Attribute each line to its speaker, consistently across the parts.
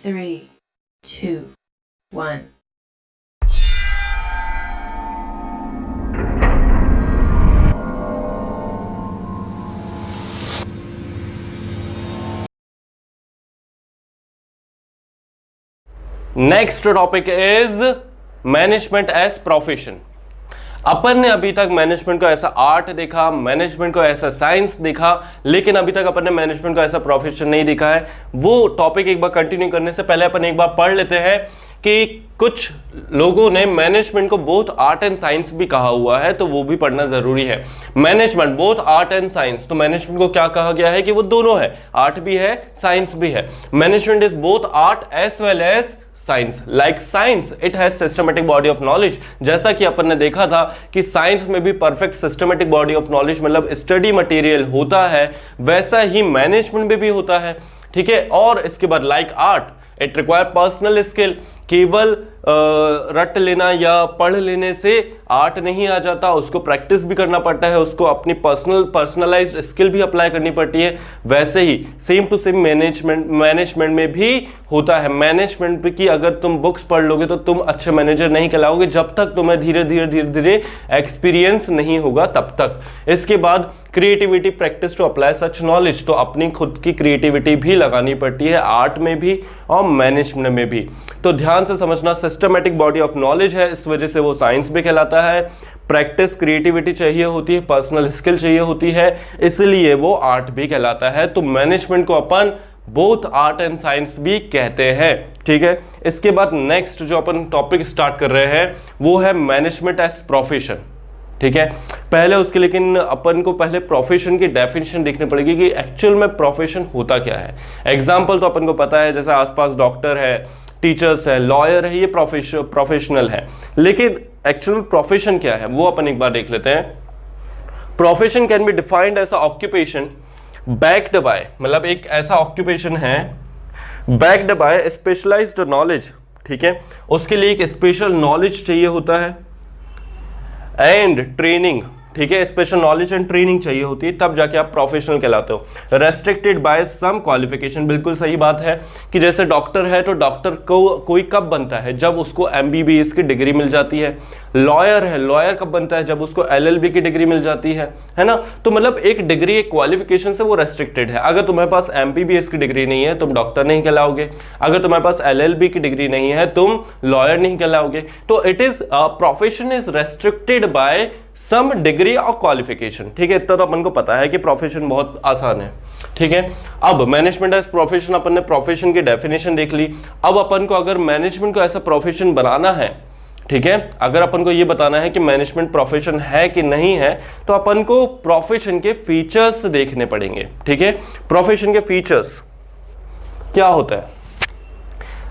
Speaker 1: 3, 2, 1.
Speaker 2: Next topic is management as profession. अपन ने अभी तक मैनेजमेंट को ऐसा आर्ट देखा, मैनेजमेंट को ऐसा साइंस देखा, लेकिन अभी तक अपन ने मैनेजमेंट को ऐसा प्रोफेशन नहीं देखा है। वो टॉपिक एक बार कंटिन्यू करने से पहले अपन एक बार पढ़ लेते हैं कि कुछ लोगों ने मैनेजमेंट को बोथ आर्ट एंड साइंस भी कहा हुआ है, तो वो भी पढ़ना जरूरी है। Management both art and science, तो मैनेजमेंट को क्या कहा गया है कि वो दोनों है, आर्ट भी है साइंस भी है। Management is both art as well as science. Like science it has systematic body of knowledge, जैसा कि अपन ने देखा था कि साइंस में भी perfect systematic body of knowledge मतलब स्टडी मटेरियल होता है, वैसा ही मैनेजमेंट में भी होता है। ठीक है, और इसके बाद like art it require personal skill. केवल रट लेना या पढ़ लेने से आर्ट नहीं आ जाता, उसको प्रैक्टिस भी करना पड़ता है, उसको अपनी पर्सनलाइज्ड स्किल भी अप्लाई करनी पड़ती है। वैसे ही सेम टू सेम मैनेजमेंट में भी होता है। मैनेजमेंट की अगर तुम बुक्स पढ़ लोगे तो तुम अच्छे मैनेजर नहीं कहलाओगे जब तक तुम्हें धीरे धीरे एक्सपीरियंस नहीं होगा तब तक। इसके बाद creativity practice to apply such knowledge, तो अपनी खुद की क्रिएटिविटी भी लगानी पड़ती है आर्ट में भी और मैनेजमेंट में भी। तो ध्यान से समझना, सिस्टमेटिक बॉडी ऑफ नॉलेज है, इस वजह से वो साइंस भी कहलाता है। प्रैक्टिस क्रिएटिविटी चाहिए होती है, पर्सनल स्किल चाहिए होती है, इसलिए वो आर्ट भी कहलाता है। तो मैनेजमेंट को अपन बोथ आर्ट एंड साइंस भी कहते हैं। ठीक है, इसके बाद नेक्स्ट जो अपन टॉपिक स्टार्ट कर रहे हैं वो है मैनेजमेंट एज प्रोफेशन। ठीक है, पहले उसके लेकिन अपन को पहले प्रोफेशन की डेफिनेशन देखनी पड़ेगी कि एक्चुअल में प्रोफेशन होता क्या है। एग्जाम्पल तो अपन को पता है, जैसे आसपास डॉक्टर है, टीचर्स है, लॉयर है, ये प्रोफेशनल है, लेकिन एक्चुअल में प्रोफेशन क्या है वो अपन एक बार देख लेते हैं। Profession can be defined age occupation backed by, मतलब एक ऐसा ऑक्यूपेशन है बैक्ड बाय स्पेशलाइज्ड नॉलेज। ठीक है, उसके लिए एक स्पेशल नॉलेज चाहिए होता है एंड ट्रेनिंग। ठीक है, स्पेशल नॉलेज एंड ट्रेनिंग चाहिए होती है, तब जाके आप प्रोफेशनल कहलाते हो। रेस्ट्रिक्टेड बाय सम क्वालिफिकेशन, बिल्कुल सही बात है कि जैसे डॉक्टर है तो डॉक्टर को कोई कब बनता है, जब उसको MBBS की डिग्री मिल जाती है। लॉयर है, लॉयर कब बनता है, जब उसको LLB की डिग्री मिल जाती है ना। तो मतलब एक डिग्री एक क्वालिफिकेशन से वो रेस्ट्रिक्टेड है। अगर तुम्हारे पास MBBS की डिग्री नहीं है तुम डॉक्टर नहीं कहलाओगे, अगर तुम्हारे पास LLB की डिग्री नहीं है तुम लॉयर नहीं कहलाओगे। तो it is profession is restricted by some degree और क्वालिफिकेशन। ठीक है, इतना तो अपन को पता है कि प्रोफेशन बहुत आसान है। ठीक है, अब मैनेजमेंट एज प्रोफेशन, अपन ने प्रोफेशन की डेफिनेशन देख ली। अब अपन को अगर मैनेजमेंट को ऐसा प्रोफेशन बनाना है, ठीक है, अगर अपन को ये बताना है कि मैनेजमेंट प्रोफेशन है कि नहीं है, तो अपन को प्रोफेशन के फीचर्स देखने पड़ेंगे। ठीक है, प्रोफेशन के फीचर्स क्या होता है?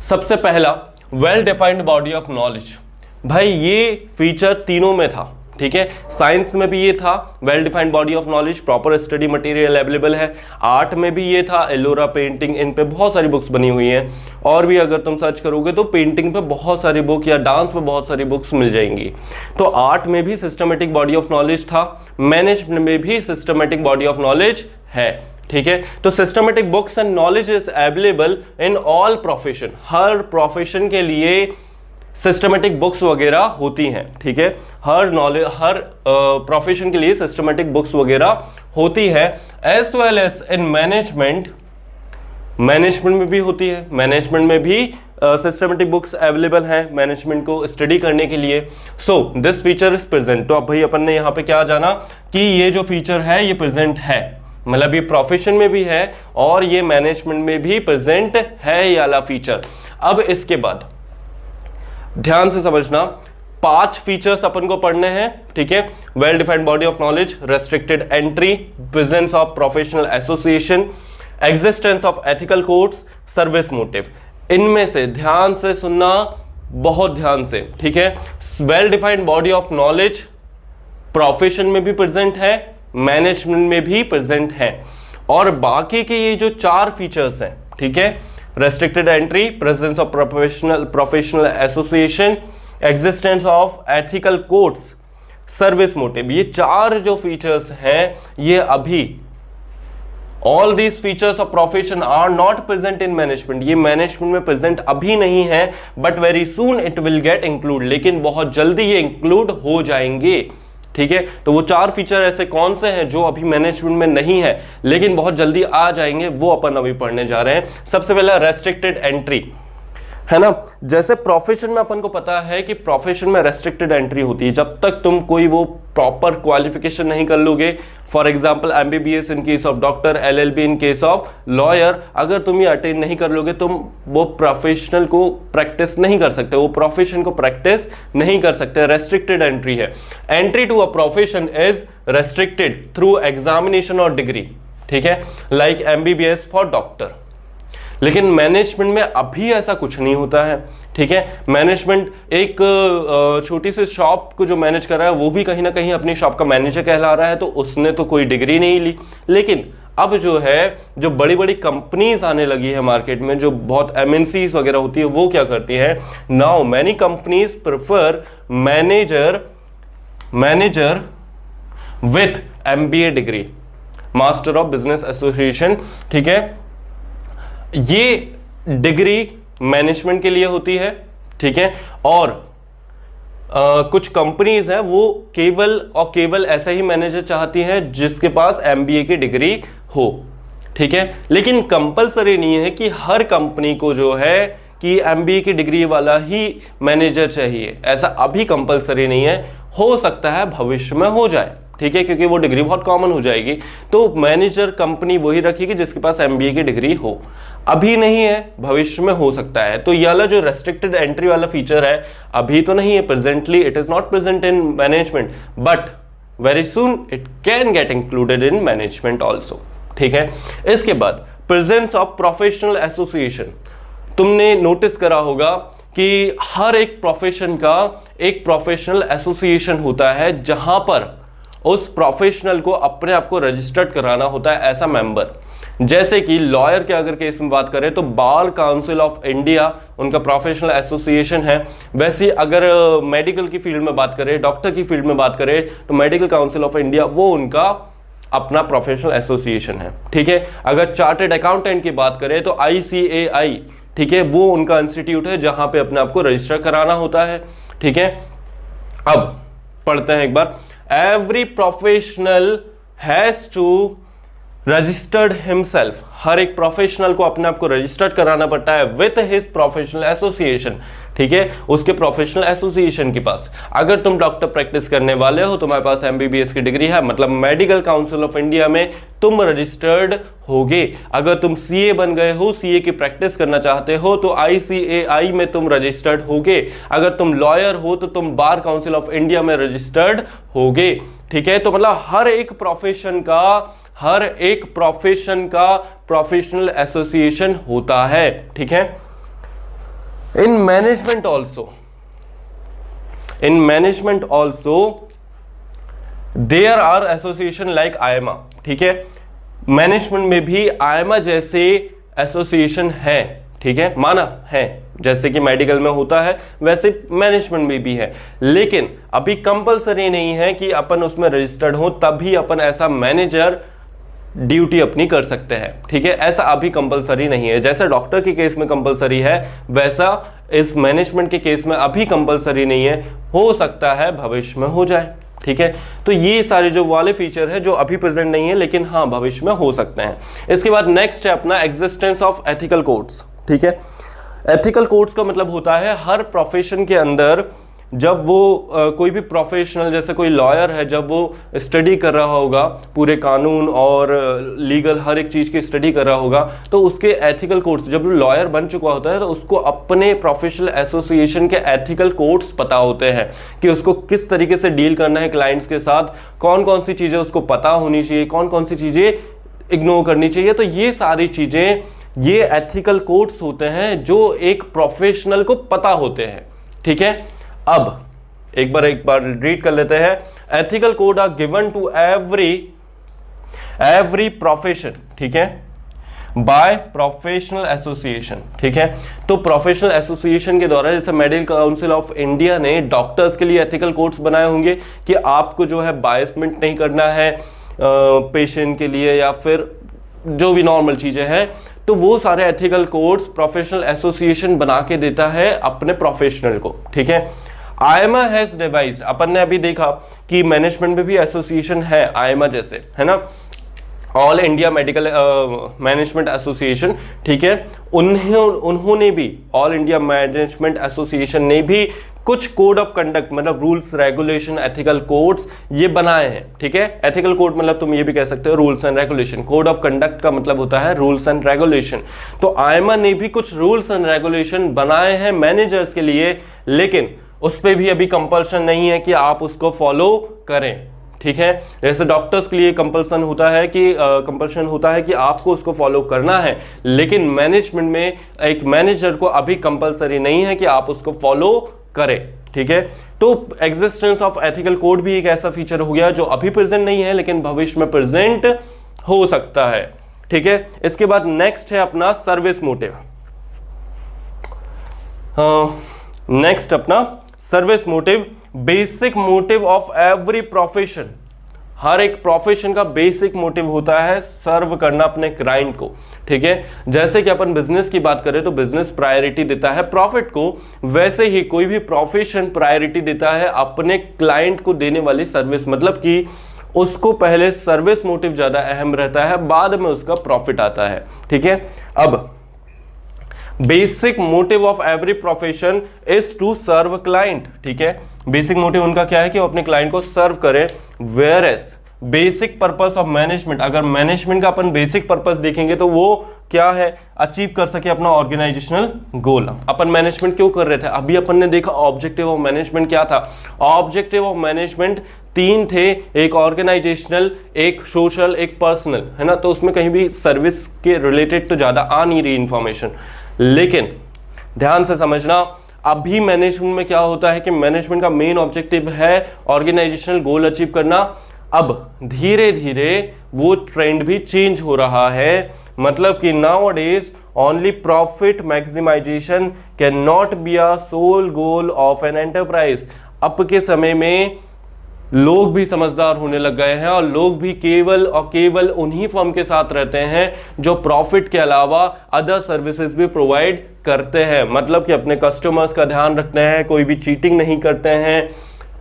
Speaker 2: सबसे पहला well defined body of knowledge. भाई ये फीचर तीनों में था। ठीक है, साइंस में भी ये था well defined body of knowledge, proper study material available है। आर्ट में भी ये था, एलोरा पेंटिंग, इन पे बहुत सारी बुक्स बनी हुई हैं। और भी अगर तुम सर्च करोगे तो पेंटिंग पे बहुत सारी बुक या डांस पे बहुत सारी बुक्स मिल जाएंगी। तो आर्ट में भी सिस्टमेटिक बॉडी ऑफ नॉलेज था, मैनेजमेंट में भी सिस्टमेटिक बॉडी ऑफ नॉलेज है। ठीक है, तो systematic books and knowledge is available in all profession. Her profession के लिए सिस्टमेटिक बुक्स वगैरह होती हैं। ठीक है, हर प्रोफेशन के लिए सिस्टमेटिक बुक्स वगैरह होती है। As well as in management में भी होती है। मैनेजमेंट में भी सिस्टमेटिक बुक्स अवेलेबल हैं मैनेजमेंट को स्टडी करने के लिए। So this feature is present. तो अब भाई अपन ने यहाँ पे क्या जाना कि ये जो फीचर है ये प्रेजेंट है, मतलब ये प्रोफेशन में भी है और ये मैनेजमेंट में भी प्रेजेंट है ये वाला फीचर। अब इसके बाद ध्यान से समझना, 5 फीचर्स अपन को पढ़ने हैं। ठीक है, well defined body of knowledge, restricted entry, presence of professional association, existence of ethical codes, service motive. इनमें से ध्यान से सुनना, बहुत ध्यान से। ठीक है, well defined body of knowledge profession में भी प्रेजेंट है, मैनेजमेंट में भी प्रेजेंट है, और बाकी के ये जो 4 फीचर्स हैं, ठीक है, restricted entry, presence of professional association, existence of ethical codes, service motive, ये 4 जो फीचर्स हैं ये अभी all these features of profession are not present in management, ये मैनेजमेंट में प्रेजेंट अभी नहीं है, but very soon it will get include, लेकिन बहुत जल्दी ये इंक्लूड हो जाएंगे। ठीक है, तो वो 4 फीचर ऐसे कौन से हैं जो अभी मैनेजमेंट में नहीं है लेकिन बहुत जल्दी आ जाएंगे, वो अपन अभी पढ़ने जा रहे हैं। सबसे पहला रेस्ट्रिक्टेड एंट्री, है ना। जैसे प्रोफेशन में अपन को पता है कि प्रोफेशन में रेस्ट्रिक्टेड एंट्री होती है, जब तक तुम कोई वो प्रॉपर क्वालिफिकेशन नहीं कर लोगे, for example MBBS in case of doctor, LLB in case of lawyer, अगर तुम ये अटेन नहीं कर लोगे तुम वो प्रोफेशनल को प्रैक्टिस नहीं कर सकते, वो प्रोफेशन को प्रैक्टिस नहीं कर सकते। रेस्ट्रिक्टेड एंट्री है। Entry to a profession is restricted through examination और डिग्री, ठीक है, लाइक एमबीबीएस फॉर डॉक्टर। लेकिन मैनेजमेंट में अभी ऐसा कुछ नहीं होता है। ठीक है, मैनेजमेंट एक छोटी सी शॉप को जो मैनेज कर रहा है वो भी कहीं ना कहीं अपनी शॉप का मैनेजर कहला रहा है, तो उसने तो कोई डिग्री नहीं ली। लेकिन अब जो है, जो बड़ी बड़ी कंपनीज आने लगी है मार्केट में, जो बहुत एमएनसीज वगैरह होती है, वो क्या करती है, now many companies prefer manager with MBA degree, master of business association. ठीक है, ये डिग्री मैनेजमेंट के लिए होती है। ठीक है, और कुछ कंपनीज हैं वो केवल और केवल ऐसा ही मैनेजर चाहती हैं जिसके पास एमबीए की डिग्री हो। ठीक है, लेकिन कंपलसरी नहीं है कि हर कंपनी को जो है कि एमबीए की डिग्री वाला ही मैनेजर चाहिए, ऐसा अभी कंपलसरी नहीं है, हो सकता है भविष्य में हो जाए। ठीक है, क्योंकि वो डिग्री बहुत कॉमन हो जाएगी, तो मैनेजर कंपनी वही रखेगी जिसके पास एमबीए की डिग्री हो। अभी नहीं है, भविष्य में हो सकता है। तो ये वाला जो रेस्ट्रिक्टेड एंट्री वाला फीचर है अभी तो नहीं है, presently it is not present in management, but very soon it can get included in management also. ठीक है, इसके बाद प्रेजेंस ऑफ प्रोफेशनल एसोसिएशन। तुमने नोटिस करा होगा कि हर एक प्रोफेशन का एक प्रोफेशनल एसोसिएशन होता है, जहां पर उस प्रोफेशनल को अपने आप को रजिस्टर्ड कराना होता है ऐसा मेंबर। जैसे कि लॉयर के अगर केस में बात करें तो बार काउंसिल ऑफ इंडिया उनका प्रोफेशनल एसोसिएशन है। वैसे अगर मेडिकल की फील्ड में बात करें, डॉक्टर की फील्ड में बात करें, तो मेडिकल काउंसिल ऑफ इंडिया वो उनका अपना प्रोफेशनल एसोसिएशन है। ठीक है, अगर चार्टर्ड अकाउंटेंट की बात करें तो ICAI, ठीक है, वो उनका इंस्टीट्यूट है जहां पे अपने आप को रजिस्टर कराना होता है। ठीक है, अब पढ़ते हैं एक बार। Every professional has to registered himself, हर एक प्रोफेशनल को अपने आप को रजिस्टर्ड कराना पड़ता है विथ हिज प्रोफेशनल एसोसिएशन। ठीक है, उसके प्रोफेशनल एसोसिएशन के पास। अगर तुम डॉक्टर प्रैक्टिस करने वाले हो, तुम्हारे पास एमबीबीएस की डिग्री है, मतलब मेडिकल काउंसिल ऑफ इंडिया में तुम रजिस्टर्ड होगे। अगर तुम सीए बन गए हो, सीए की प्रैक्टिस करना चाहते हो, तो ICAI में तुम रजिस्टर्ड होगे। अगर तुम लॉयर हो तो तुम बार काउंसिल ऑफ इंडिया में रजिस्टर्ड होगे। ठीक है, तो मतलब हर एक प्रोफेशन का प्रोफेशनल एसोसिएशन होता है। ठीक है, in management also there are association like AIMA. ठीक है, मैनेजमेंट में भी आयमा जैसे एसोसिएशन है। ठीक है, माना है, जैसे कि मेडिकल में होता है वैसे मैनेजमेंट में भी है, लेकिन अभी कंपलसरी नहीं है कि अपन उसमें रजिस्टर्ड हो तभी अपन ऐसा मैनेजर ड्यूटी अपनी कर सकते हैं। ठीक है, ऐसा अभी कंपलसरी नहीं है। जैसे डॉक्टर के केस में कंपलसरी है, वैसा इस मैनेजमेंट के केस में अभी कंपलसरी नहीं है, हो सकता है भविष्य में हो जाए। ठीक है, तो ये सारे जो वाले फीचर है जो अभी प्रेजेंट नहीं है लेकिन हाँ भविष्य में हो सकते हैं। इसके बाद नेक्स्ट है अपना एग्जिस्टेंस ऑफ एथिकल कोड्स। ठीक है, एथिकल कोड्स का मतलब होता है हर प्रोफेशन के अंदर जब वो कोई भी प्रोफेशनल, जैसे कोई लॉयर है, जब वो स्टडी कर रहा होगा पूरे कानून और लीगल हर एक चीज़ की स्टडी कर रहा होगा, तो उसके एथिकल कोड्स, जब लॉयर बन चुका होता है तो उसको अपने प्रोफेशनल एसोसिएशन के एथिकल कोड्स पता होते हैं कि उसको किस तरीके से डील करना है क्लाइंट्स के साथ, कौन कौन सी चीज़ें उसको पता होनी चाहिए, कौन कौन सी चीज़ें इग्नोर करनी चाहिए। तो ये सारी चीज़ें, ये एथिकल कोड्स होते हैं जो एक प्रोफेशनल को पता होते हैं। ठीक है, अब एक बार रीड कर लेते हैं। Ethical code are given to every profession, ठीक है, बाय प्रोफेशनल एसोसिएशन। ठीक है, तो प्रोफेशनल एसोसिएशन के द्वारा, जैसे मेडिकल काउंसिल ऑफ इंडिया ने डॉक्टर्स के लिए एथिकल कोड्स बनाए होंगे कि आपको जो है बायसमेंट नहीं करना है पेशेंट के लिए, या फिर जो भी नॉर्मल चीजें हैं, तो वो सारे एथिकल कोड्स प्रोफेशनल एसोसिएशन बना के देता है अपने प्रोफेशनल को, ठीक है। आईएमए हैज डिवाइस्ड, अपन ने अभी देखा कि मैनेजमेंट में भी एसोसिएशन है आईएमए जैसे, है ना, all India medical management association, ठीक है। उन्होंने भी, ऑल इंडिया मैनेजमेंट एसोसिएशन ने भी कुछ कोड ऑफ कंडक्ट मतलब रूल्स रेगुलेशन एथिकल कोड्स ये बनाए हैं, ठीक है। एथिकल कोड मतलब तुम ये भी कह सकते हो rules and regulation, code of conduct का मतलब होता है रूल्स एंड रेगुलेशन। तो आईएमए ने भी कुछ रूल्स एंड रेगुलेशन बनाए हैं मैनेजर्स के लिए, लेकिन उस पर भी अभी कंपल्शन नहीं है कि आप उसको फॉलो करें, ठीक है। जैसे डॉक्टर्स के लिए कंपल्सन होता है कि कंपल्शन होता है कि आपको उसको फॉलो करना है, लेकिन मैनेजमेंट में एक मैनेजर को अभी कंपल्सरी नहीं है कि आप उसको फॉलो करें, ठीक है। तो एग्जिस्टेंस ऑफ एथिकल कोड भी एक ऐसा फीचर हो गया जो अभी प्रेजेंट नहीं है लेकिन भविष्य में प्रेजेंट हो सकता है, ठीक है। इसके बाद नेक्स्ट है अपना सर्विस मोटिव। नेक्स्ट अपना service motive, basic motive of every profession. हर एक प्रोफेशन का बेसिक मोटिव होता है सर्व करना अपने क्लाइंट को, ठीक है। जैसे कि अपन बिजनेस की बात करें तो बिजनेस प्रायोरिटी देता है प्रॉफिट को, वैसे ही कोई भी प्रोफेशन प्रायोरिटी देता है अपने क्लाइंट को देने वाली सर्विस, मतलब कि उसको पहले सर्विस मोटिव ज्यादा अहम रहता है, बाद में उसका प्रॉफिट आता है, ठीक है। अब basic motive of every profession is to serve client, ठीक है। बेसिक मोटिव उनका क्या है कि वो अपने क्लाइंट को सर्व करे। Whereas basic purpose of management, अगर मैनेजमेंट का अपन बेसिक पर्पस देखेंगे तो वो क्या है, अचीव कर सके अपना ऑर्गेनाइजेशनल गोल। अपन मैनेजमेंट क्यों कर रहे थे, अभी अपन ने देखा ऑब्जेक्टिव ऑफ मैनेजमेंट क्या था। ऑब्जेक्टिव ऑफ मैनेजमेंट 3 थे, एक ऑर्गेनाइजेशनल, एक सोशल, एक पर्सनल, है ना। तो उसमें कहीं भी सर्विस के रिलेटेड तो ज्यादा आ नहीं रही इंफॉर्मेशन, लेकिन ध्यान से समझना अभी मैनेजमेंट में क्या होता है कि मैनेजमेंट का मेन ऑब्जेक्टिव है ऑर्गेनाइजेशनल गोल अचीव करना। अब धीरे धीरे वो ट्रेंड भी चेंज हो रहा है, मतलब कि nowadays only profit maximization can not be a sole goal of an enterprise. अब के समय में लोग भी समझदार होने लग गए हैं और लोग भी केवल और केवल उन्हीं फर्म के साथ रहते हैं जो प्रॉफिट के अलावा अदर सर्विसेज भी प्रोवाइड करते हैं, मतलब कि अपने कस्टमर्स का ध्यान रखते हैं, कोई भी चीटिंग नहीं करते हैं।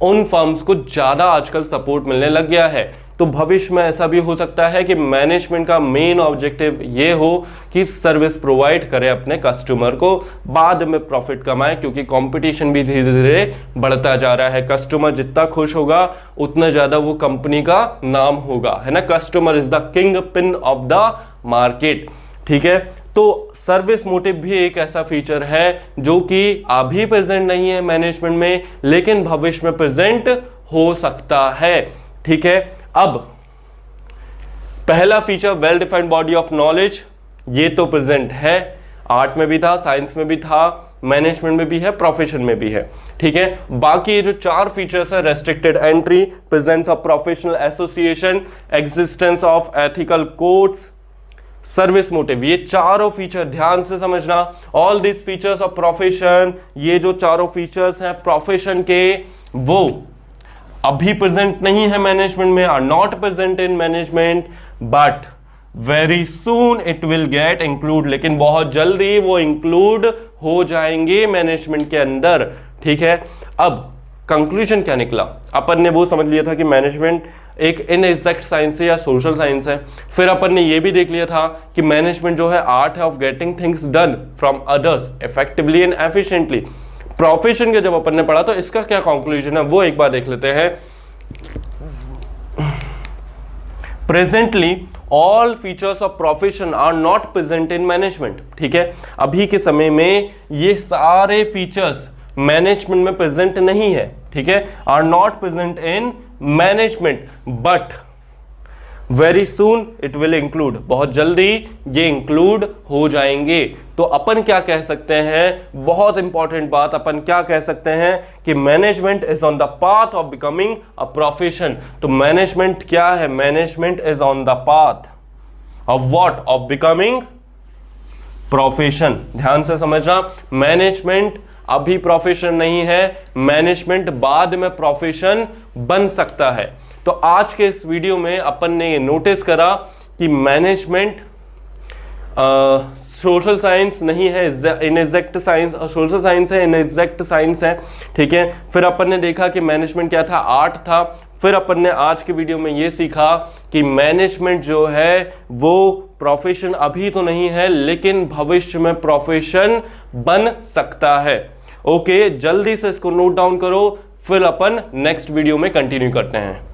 Speaker 2: उन फर्म्स को ज्यादा आजकल सपोर्ट मिलने लग गया है। तो भविष्य में ऐसा भी हो सकता है कि मैनेजमेंट का मेन ऑब्जेक्टिव ये हो कि सर्विस प्रोवाइड करे अपने कस्टमर को, बाद में प्रॉफिट कमाए, क्योंकि कंपटीशन भी धीरे धीरे बढ़ता जा रहा है। कस्टमर जितना खुश होगा उतना ज्यादा वो कंपनी का नाम होगा, है ना। Customer is the king pin of the market, ठीक है। तो सर्विस मोटिव भी एक ऐसा फीचर है जो कि अभी प्रेजेंट नहीं है मैनेजमेंट में, लेकिन भविष्य में प्रेजेंट हो सकता है, ठीक है। अब पहला feature well defined body of knowledge, ये तो प्रेजेंट है, आर्ट में भी था, साइंस में भी था, मैनेजमेंट में भी है, प्रोफेशन में भी है, ठीक है। बाकी ये जो 4 फीचर्स है, restricted entry, presence of professional association, existence of ethical codes, service motive, ये चारों फीचर ध्यान से समझना। All this features of profession, ये जो चारों फीचर्स हैं प्रोफेशन के, वो अभी प्रेजेंट नहीं है मैनेजमेंट में, are not present in management, but very soon it will get include, लेकिन बहुत जल्दी वो इंक्लूड हो जाएंगे मैनेजमेंट के अंदर, ठीक है। अब कंक्लूजन क्या निकला, अपन ने वो समझ लिया था कि मैनेजमेंट एक इनएग्जैक्ट साइंस है या सोशल साइंस है। फिर अपन ने ये भी देख लिया था कि मैनेजमेंट जो है आर्ट है of getting things done from others effectively and efficiently. Profession के जब अपन ने पढ़ा तो इसका क्या कंक्लूजन है वो एक बार देख लेते हैं। Presently all features of profession are not present in management, ठीक है। अभी के समय में ये सारे फीचर्स मैनेजमेंट में प्रेजेंट नहीं है, ठीक है, are not present in management, but very soon it will include, बहुत जल्दी ये इंक्लूड हो जाएंगे। तो अपन क्या कह सकते हैं, बहुत इंपॉर्टेंट बात, अपन क्या कह सकते हैं कि management is on the path of becoming a profession. तो मैनेजमेंट क्या है, management is on the path of what, of becoming profession. ध्यान से समझना, मैनेजमेंट अभी प्रोफेशन नहीं है, मैनेजमेंट बाद में प्रोफेशन बन सकता है। तो आज के इस वीडियो में अपन ने ये नोटिस करा कि मैनेजमेंट सोशल साइंस नहीं है, इनएग्जैक्ट साइंस, सोशल साइंस है, इनएग्जैक्ट साइंस है, ठीक है। फिर अपन ने देखा कि मैनेजमेंट क्या था, आर्ट था। फिर अपन ने आज की वीडियो में ये सीखा कि मैनेजमेंट जो है वो प्रोफेशन अभी तो नहीं है, लेकिन भविष्य में प्रोफेशन बन सकता है। ओके, जल्दी से इसको नोट डाउन करो, फिर अपन नेक्स्ट वीडियो में कंटिन्यू करते हैं।